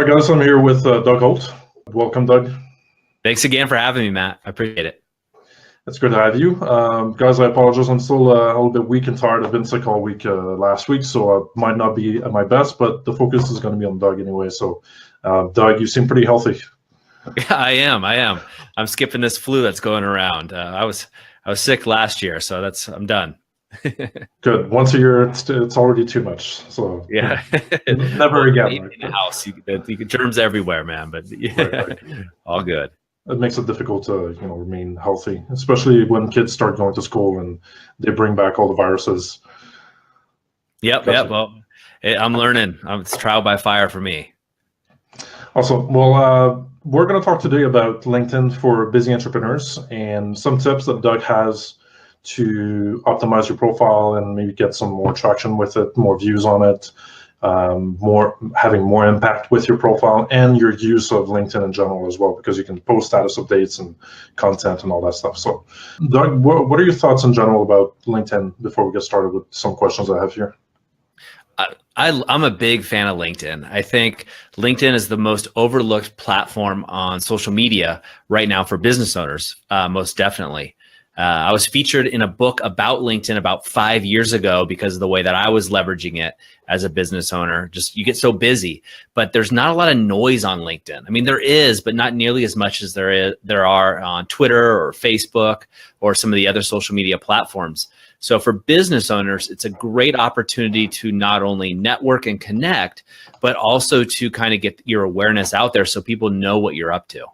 right, guys, I'm here with Doug Holt. Welcome, Doug. Thanks again for having me, Matt. I appreciate it. It's good to have you. Guys, I apologize. I'm still a little bit weak and tired. I've been sick all week last week, so I might not be at my best, but the focus is going to be on Doug anyway. So, Doug, you seem pretty healthy. Yeah, I am. I'm skipping this flu that's going around. I was sick last year, so I'm done. Good. Once a year, it's already too much. So yeah, never again. In the house, you get germs everywhere, man. But yeah, right. All good. It makes it difficult to remain healthy, especially when kids start going to school and they bring back all the viruses. Yep. Well, I'm learning. It's trial by fire for me. Awesome. Well, we're going to talk today about LinkedIn for busy entrepreneurs and some tips that Doug has to optimize your profile and maybe get some more traction with it, more views on it, having more impact with your profile and your use of LinkedIn in general as well, because you can post status updates and content and all that stuff. So, Doug, what are your thoughts in general about LinkedIn before we get started with some questions I have here? I'm a big fan of LinkedIn. I think LinkedIn is the most overlooked platform on social media right now for business owners, most definitely. I was featured in a book about LinkedIn about 5 years ago because of the way that I was leveraging it as a business owner. Just you get so busy, but there's not a lot of noise on LinkedIn. I mean, there is, but not nearly as much as there are on Twitter or Facebook or some of the other social media platforms. So for business owners, it's a great opportunity to not only network and connect, but also to kind of get your awareness out there so people know what you're up to.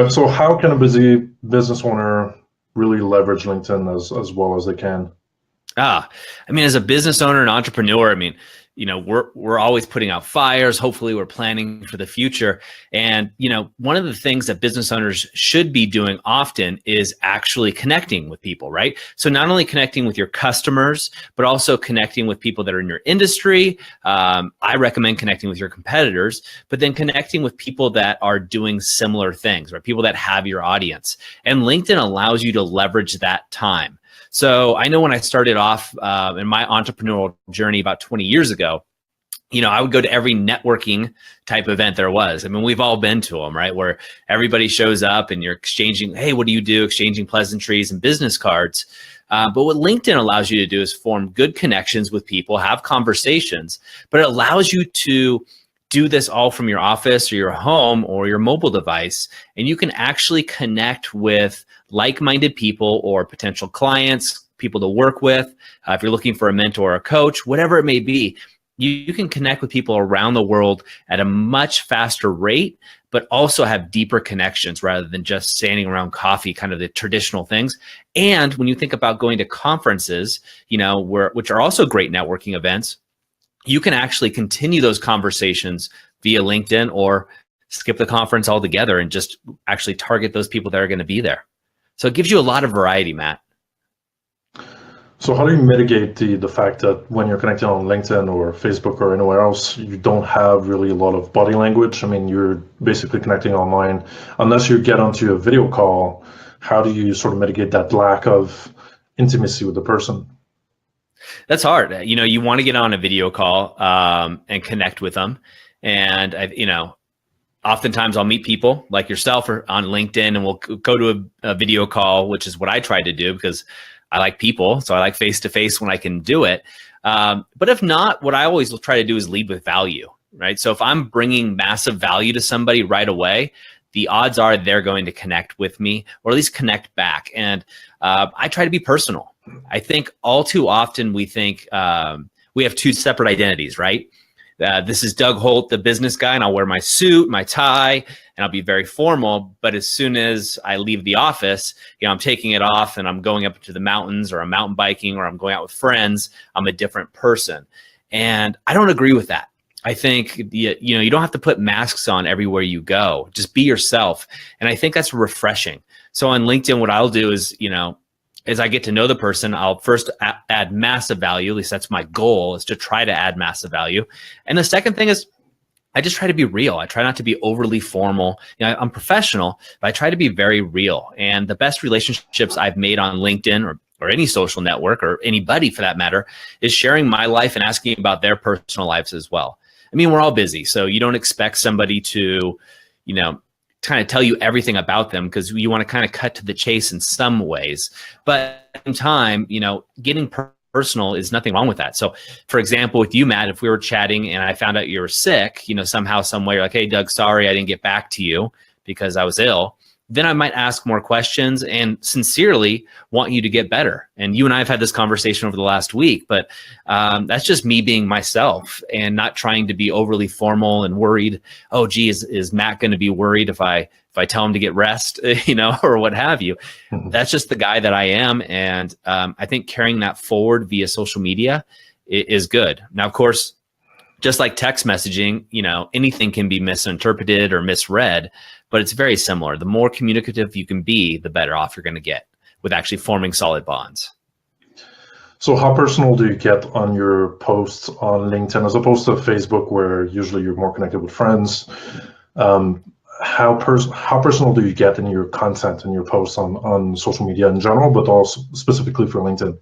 So how can a busy business owner really leverage LinkedIn as well as they can? I mean, as a business owner and entrepreneur, I mean, we're always putting out fires. Hopefully we're planning for the future. And, one of the things that business owners should be doing often is actually connecting with people, right? So not only connecting with your customers, but also connecting with people that are in your industry. I recommend connecting with your competitors, but then connecting with people that are doing similar things, right? People that have your audience. And LinkedIn allows you to leverage that time. So I know when I started off in my entrepreneurial journey about 20 years ago, I would go to every networking type event there was. I mean, we've all been to them, right? Where everybody shows up and you're exchanging, hey, what do you do? Exchanging pleasantries and business cards. But what LinkedIn allows you to do is form good connections with people, have conversations, but it allows you to do this all from your office or your home or your mobile device. And you can actually connect with like-minded people or potential clients, people to work with. If you're looking for a mentor or a coach, whatever it may be, you can connect with people around the world at a much faster rate, but also have deeper connections rather than just standing around coffee, kind of the traditional things. And when you think about going to conferences, which are also great networking events, you can actually continue those conversations via LinkedIn or skip the conference altogether and just actually target those people that are going to be there. So it gives you a lot of variety, Matt. So how do you mitigate the fact that when you're connecting on LinkedIn or Facebook or anywhere else, you don't have really a lot of body language? I mean, you're basically connecting online. Unless you get onto a video call, how do you sort of mitigate that lack of intimacy with the person? That's hard. You want to get on a video call and connect with them. And, oftentimes I'll meet people like yourself or on LinkedIn and we'll go to a video call, which is what I try to do because I like people. So I like face-to-face when I can do it. But if not, what I always will try to do is lead with value, right? So if I'm bringing massive value to somebody right away, the odds are they're going to connect with me or at least connect back. And I try to be personal. I think all too often we think we have two separate identities, right? This is Doug Holt, the business guy, and I'll wear my suit, my tie, and I'll be very formal. But as soon as I leave the office, I'm taking it off and I'm going up to the mountains or I'm mountain biking or I'm going out with friends, I'm a different person. And I don't agree with that. I think, you don't have to put masks on everywhere you go. Just be yourself. And I think that's refreshing. So on LinkedIn, what I'll do is, as I get to know the person, I'll first add massive value. At least that's my goal, is to try to add massive value. And the second thing is I just try to be real. I try not to be overly formal. I'm professional, but I try to be very real. And the best relationships I've made on LinkedIn or any social network or anybody for that matter is sharing my life and asking about their personal lives as well. I mean, we're all busy, so you don't expect somebody to, you know, kind of tell you everything about them, because you want to kind of cut to the chase in some ways. But at the same time, you know, getting personal is nothing wrong with that. So for example, with you, Matt, if we were chatting and I found out you were sick, you know, somehow, some way, you're like, hey, Doug, sorry, I didn't get back to you because I was ill. Then I might ask more questions and sincerely want you to get better. And you and I have had this conversation over the last week, but that's just me being myself and not trying to be overly formal and worried. Oh, gee, is Matt going to be worried if I tell him to get rest, you know, or what have you? That's just the guy that I am. And I think carrying that forward via social media is good. Now, of course, just like text messaging, you know, anything can be misinterpreted or misread, but it's very similar. The more communicative you can be, the better off you're going to get with actually forming solid bonds. So how personal do you get on your posts on LinkedIn as opposed to Facebook, where usually you're more connected with friends? How personal do you get in your content and your posts on social media in general, but also specifically for LinkedIn?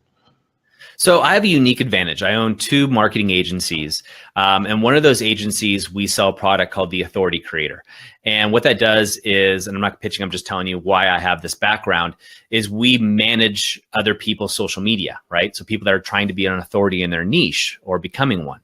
So I have a unique advantage. I own 2 marketing agencies. And one of those agencies, we sell a product called the Authority Creator. And what that does is, and I'm not pitching, I'm just telling you why I have this background, is we manage other people's social media, right? So people that are trying to be an authority in their niche or becoming one.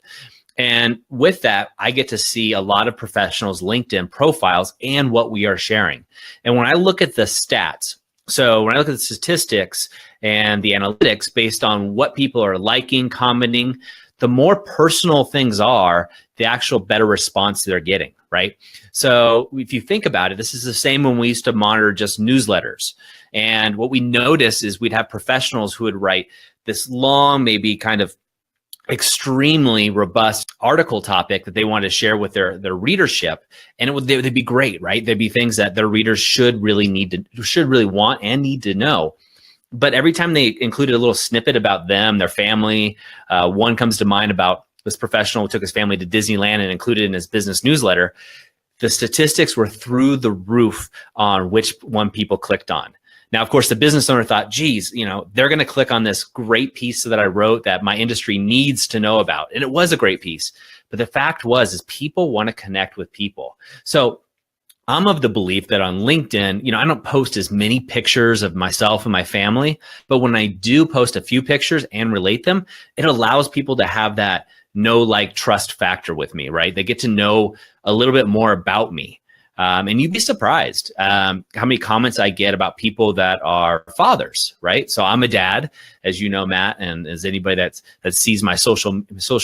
And with that, I get to see a lot of professionals' LinkedIn profiles and what we are sharing. And when I look at the stats, so when I look at the statistics and the analytics based on what people are liking, commenting, the more personal things are, the actual better response they're getting, right? So if you think about it, this is the same when we used to monitor just newsletters. And what we noticed is we'd have professionals who would write this long, maybe kind of extremely robust article topic that they want to share with their readership, and they'd be great, right? There'd be things that their readers should really want and need to know. But every time they included a little snippet about them, their family, one comes to mind about this professional who took his family to Disneyland and included it in his business newsletter. The statistics were through the roof on which one people clicked on. Now, of course, the business owner thought, geez, you know, they're going to click on this great piece that I wrote that my industry needs to know about. And it was a great piece. But the fact is people want to connect with people. So I'm of the belief that on LinkedIn, you know, I don't post as many pictures of myself and my family, but when I do post a few pictures and relate them, it allows people to have that know, like, trust factor with me, right? They get to know a little bit more about me. And you'd be surprised how many comments I get about people that are fathers, right? So I'm a dad, as you know, Matt, and as anybody that sees my social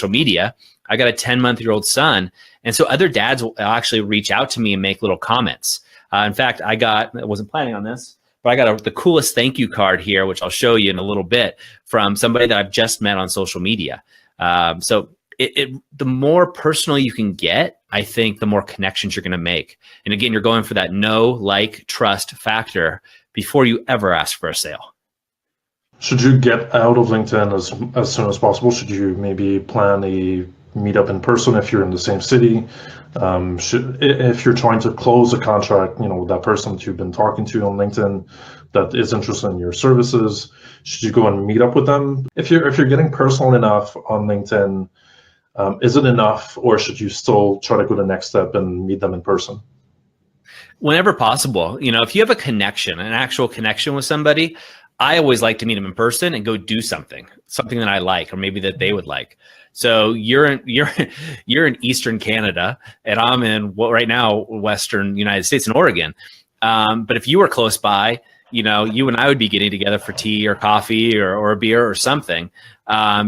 media, I got a 10-month-old son. And so other dads will actually reach out to me and make little comments. In fact, I wasn't planning on this, but I got the coolest thank you card here, which I'll show you in a little bit, from somebody that I've just met on social media. So the more personal you can get, I think the more connections you're going to make. And again, you're going for that know, like, trust factor before you ever ask for a sale. Should you get out of LinkedIn as soon as possible? Should you maybe plan a meetup in person if you're in the same city? If you're trying to close a contract, you know, with that person that you've been talking to on LinkedIn that is interested in your services, should you go and meet up with them? If you're getting personal enough on LinkedIn, is it enough, or should you still try to go the next step and meet them in person? Whenever possible. You know, if you have a connection, an actual connection with somebody, I always like to meet them in person and go do something that I like, or maybe that they would like. So you're in Eastern Canada, and I'm in right now Western United States in Oregon. But if you were close by, you know, you and I would be getting together for tea or coffee or a beer or something,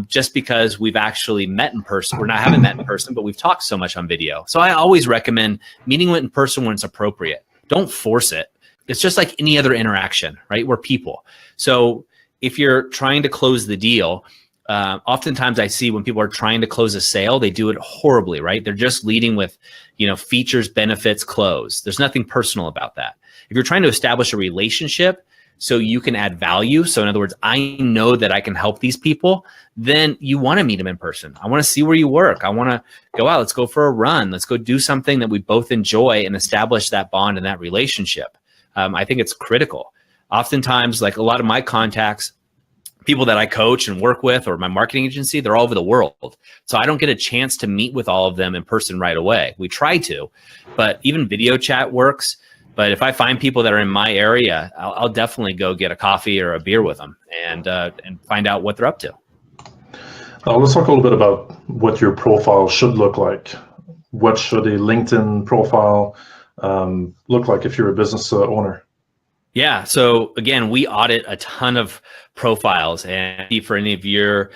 just because we've actually met in person. We haven't met in person, but we've talked so much on video. So I always recommend meeting in person when it's appropriate. Don't force it. It's just like any other interaction, right? We're people. So if you're trying to close the deal, oftentimes I see when people are trying to close a sale, they do it horribly, right? They're just leading with, you know, features, benefits, close. There's nothing personal about that. If you're trying to establish a relationship so you can add value, so in other words, I know that I can help these people, then you want to meet them in person. I want to see where you work. I want to go out. Let's go for a run. Let's go do something that we both enjoy and establish that bond and that relationship. I think it's critical. Oftentimes, like a lot of my contacts, people that I coach and work with, or my marketing agency, they're all over the world. So I don't get a chance to meet with all of them in person right away. We try to, but even video chat works. But if I find people that are in my area, I'll definitely go get a coffee or a beer with them and find out what they're up to. Let's talk a little bit about what your profile should look like. What should a LinkedIn profile look like if you're a business owner? Yeah. So again, we audit a ton of profiles, and for any of your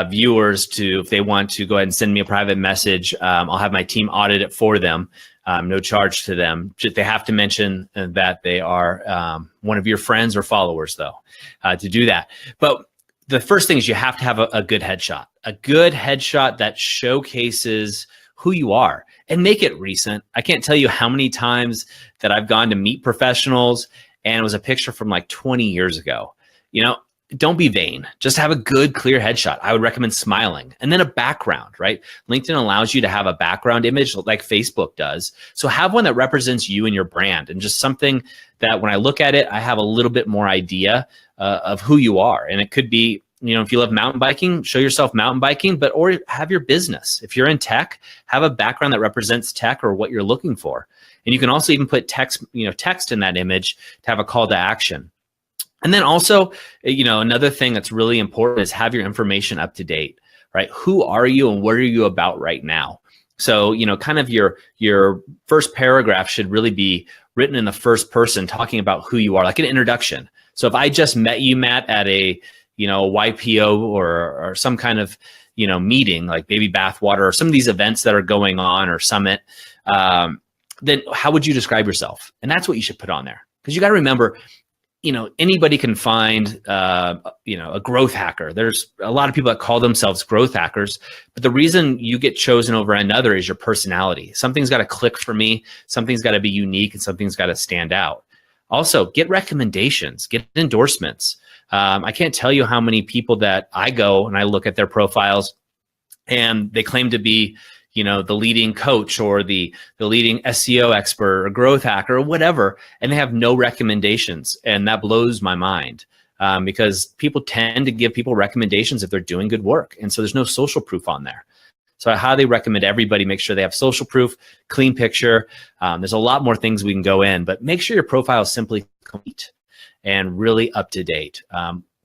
viewers if they want to go ahead and send me a private message, I'll have my team audit it for them. No charge to them. They have to mention that they are one of your friends or followers, though, to do that. But the first thing is you have to have a good headshot that showcases who you are, and make it recent. I can't tell you how many times that I've gone to meet professionals and it was a picture from like 20 years ago. Don't be vain. Just have a good, clear headshot. I would recommend smiling, and then a background, right? LinkedIn allows you to have a background image like Facebook does. So have one that represents you and your brand, and just something that when I look at it, I have a little bit more idea of who you are. And it could be, if you love mountain biking, show yourself mountain biking, or have your business. If you're in tech, have a background that represents tech or what you're looking for. And you can also even put text in that image to have a call to action. And then also, another thing that's really important is have your information up to date, right? Who are you and what are you about right now? So, kind of your first paragraph should really be written in the first person, talking about who you are, like an introduction. So if I just met you, Matt, at a YPO or some kind of, meeting like Baby Bathwater or some of these events that are going on, or summit, then how would you describe yourself? And that's what you should put on there. Because you got to remember, anybody can find, a growth hacker. There's a lot of people that call themselves growth hackers, but the reason you get chosen over another is your personality. Something's got to click for me. Something's got to be unique, and something's got to stand out. Also, get recommendations, get endorsements. I can't tell you how many people that I go and I look at their profiles and they claim to be, the leading coach or the leading SEO expert or growth hacker or whatever, and they have no recommendations. And that blows my mind because people tend to give people recommendations if they're doing good work. And so there's no social proof on there. So I highly recommend everybody make sure they have social proof, clean picture. There's a lot more things we can go in, but make sure your profile is simply complete and really up to date.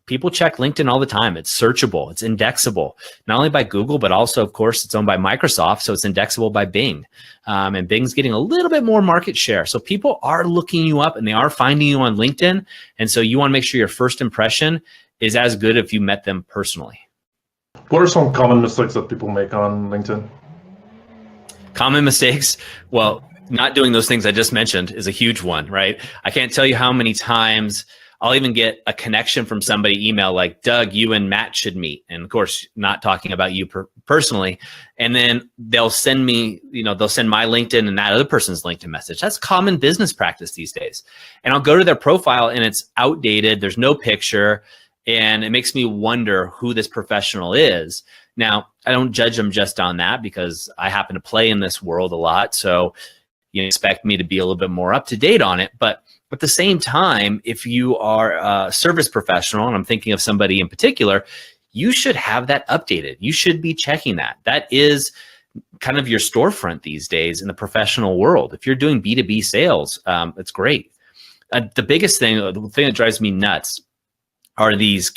People check LinkedIn all the time. It's searchable. It's indexable, not only by Google, but also, of course, it's owned by Microsoft. So it's indexable by Bing. And Bing's getting a little bit more market share. So people are looking you up and they are finding you on LinkedIn. And so you want to make sure your first impression is as good if you met them personally. What are some common mistakes that people make on LinkedIn? Common mistakes? Well, not doing those things I just mentioned is a huge one, right? I can't tell you how many times I'll even get a connection from somebody email like, Doug, you and Matt should meet. And of course, not talking about you personally. And then they'll send me, they'll send my LinkedIn and that other person's LinkedIn message. That's common business practice these days. And I'll go to their profile and it's outdated. There's no picture. And it makes me wonder who this professional is. Now, I don't judge them just on that because I happen to play in this world a lot. So you expect me to be a little bit more up to date on it. But at the same time, if you are a service professional, and I'm thinking of somebody in particular, you should have that updated. You should be checking that. That is kind of your storefront these days in the professional world. If you're doing B2B sales, it's great. The biggest thing, the thing that drives me nuts are these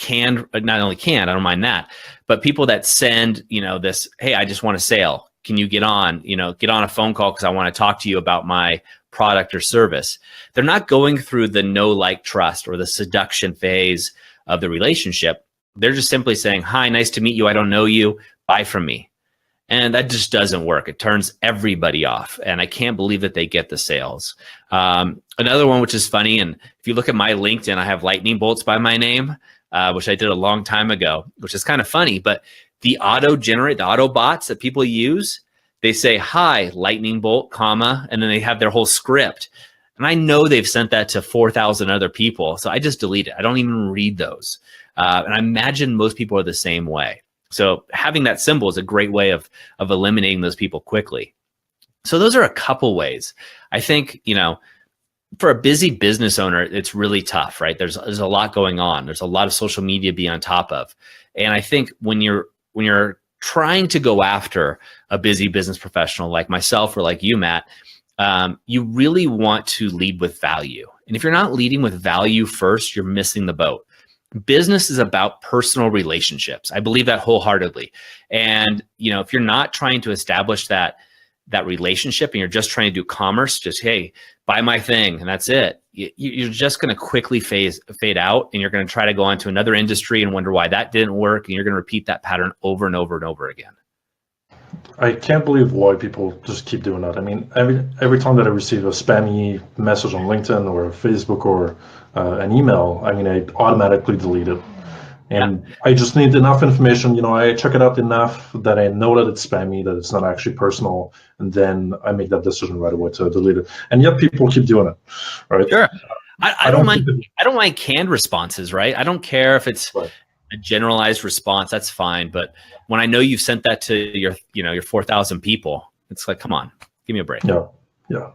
not only canned, I don't mind that, but people that send, this, hey, I just want a sale. Can you get on a phone call because I want to talk to you about my product or service? They're not going through the know, like, trust or the seduction phase of the relationship. They're just simply saying, hi, nice to meet you. I don't know you. Buy from me. And that just doesn't work. It turns everybody off. And I can't believe that they get the sales. Another one, which is funny. And if you look at my LinkedIn, I have lightning bolts by my name, which I did a long time ago, which is kind of funny. But the auto bots that people use, they say, hi, lightning bolt, comma, and then they have their whole script. And I know they've sent that to 4,000 other people. So I just delete it. I don't even read those. And I imagine most people are the same way. So having that symbol is a great way of eliminating those people quickly. So those are a couple ways. I think, for a busy business owner, it's really tough, right? There's a lot going on. There's a lot of social media to be on top of. And I think when you're trying to go after a busy business professional like myself or like you, Matt, you really want to lead with value. And if you're not leading with value first, you're missing the boat. Business is about personal relationships. I believe that wholeheartedly. And, if you're not trying to establish that relationship and you're just trying to do commerce, just, hey, buy my thing and that's it, you're just going to quickly fade out, and you're going to try to go on to another industry and wonder why that didn't work. And you're going to repeat that pattern over and over and over again. I can't believe why people just keep doing that. I mean, every time that I receive a spammy message on LinkedIn or Facebook or an email, I mean, I automatically delete it. And I just need enough information. I check it out enough that I know that it's spammy, that it's not actually personal, and then I make that decision right away to delete it. And yet people keep doing it, right? Sure. I don't mind. I don't mind canned responses, right? I don't care if it's a generalized response. That's fine. But when I know you've sent that to your 4,000 people, it's like, come on, give me a break. Yeah.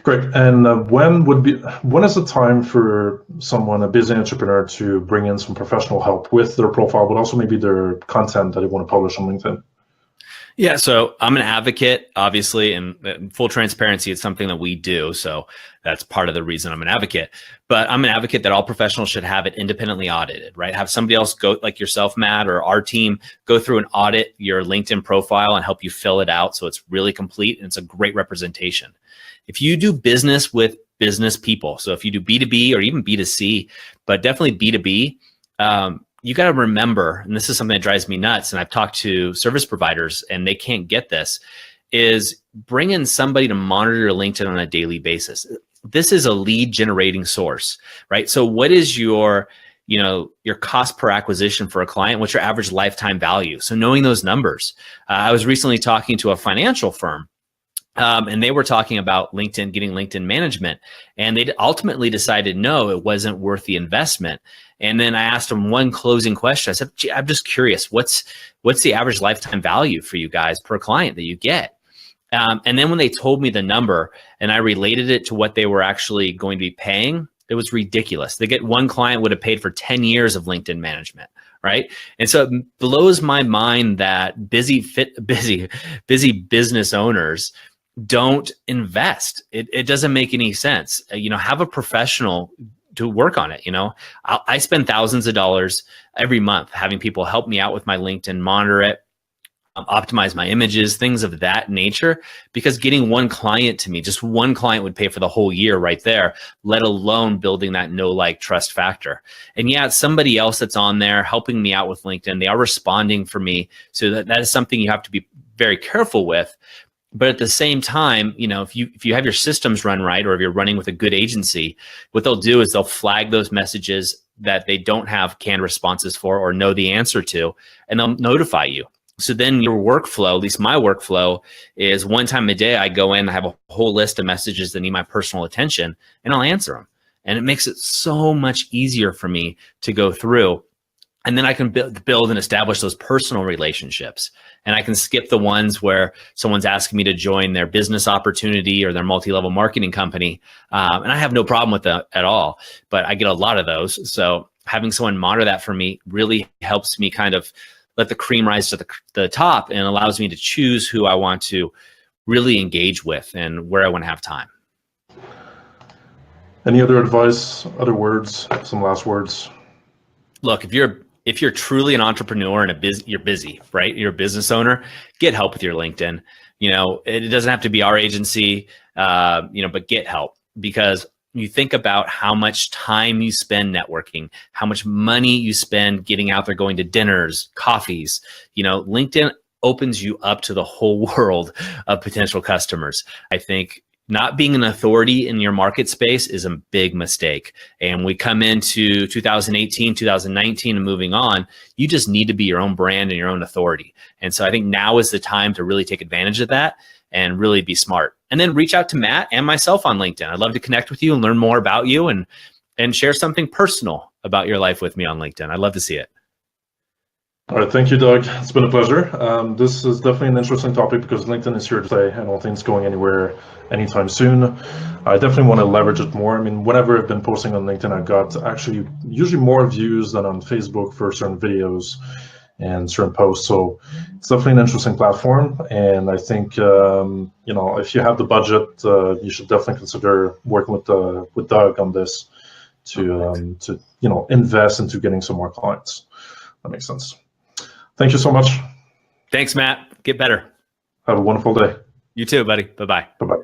Great. And when is the time for someone, a busy entrepreneur, to bring in some professional help with their profile, but also maybe their content that they want to publish on LinkedIn? Yeah, so I'm an advocate, obviously, and full transparency, it's something that we do. So that's part of the reason I'm an advocate. But I'm an advocate that all professionals should have it independently audited, right? Have somebody else go, like yourself, Matt, or our team, go through and audit your LinkedIn profile and help you fill it out so it's really complete and it's a great representation. If you do business with business people, so if you do B2B or even B2C, but definitely B2B, you got to remember, and this is something that drives me nuts, and I've talked to service providers and they can't get this, is bring in somebody to monitor your LinkedIn on a daily basis. This is a lead generating source, right? So what is your cost per acquisition for a client? What's your average lifetime value? So knowing those numbers. I was recently talking to a financial firm, and they were talking about LinkedIn, getting LinkedIn management. And they ultimately decided, no, it wasn't worth the investment. And then I asked them one closing question. I said, gee, I'm just curious, what's the average lifetime value for you guys per client that you get? And then when they told me the number and I related it to what they were actually going to be paying, it was ridiculous. One client would have paid for 10 years of LinkedIn management. Right. And so it blows my mind that busy business owners don't invest. It doesn't make any sense. Have a professional to work on it. I spend thousands of dollars every month having people help me out with my LinkedIn, monitor it, optimize my images, things of that nature, because getting one client to me, just one client would pay for the whole year right there, let alone building that trust factor. And yeah, it's somebody else that's on there helping me out with LinkedIn. They are responding for me. So that is something you have to be very careful with. But at the same time, if you have your systems run right, or if you're running with a good agency, what they'll do is they'll flag those messages that they don't have canned responses for or know the answer to, and they'll notify you. So then your workflow, at least my workflow, is one time a day I go in, I have a whole list of messages that need my personal attention, and I'll answer them. And it makes it so much easier for me to go through. And then I can build and establish those personal relationships. And I can skip the ones where someone's asking me to join their business opportunity or their multi-level marketing company. And I have no problem with that at all, but I get a lot of those. So having someone monitor that for me really helps me kind of let the cream rise to the top, and allows me to choose who I want to really engage with and where I want to have time. Any other advice, other words, some last words? Look, if you're truly an entrepreneur and you're busy, right? You're a business owner, get help with your LinkedIn. It doesn't have to be our agency, but get help, because you think about how much time you spend networking, how much money you spend getting out there, going to dinners, coffees. LinkedIn opens you up to the whole world of potential customers. I think not being an authority in your market space is a big mistake. And we come into 2018, 2019 and moving on, you just need to be your own brand and your own authority. And so I think now is the time to really take advantage of that and really be smart. And then reach out to Matt and myself on LinkedIn. I'd love to connect with you and learn more about you and share something personal about your life with me on LinkedIn. I'd love to see it. All right, thank you, Doug. It's been a pleasure. This is definitely an interesting topic because LinkedIn is here to stay. I don't think it's going anywhere anytime soon. I definitely want to leverage it more. I mean, whenever I've been posting on LinkedIn, I've got actually usually more views than on Facebook for certain videos and certain posts. So it's definitely an interesting platform. And I think, if you have the budget, you should definitely consider working with Doug on this to invest into getting some more clients. That makes sense. Thank you so much. Thanks, Matt. Get better. Have a wonderful day. You too, buddy. Bye-bye. Bye-bye.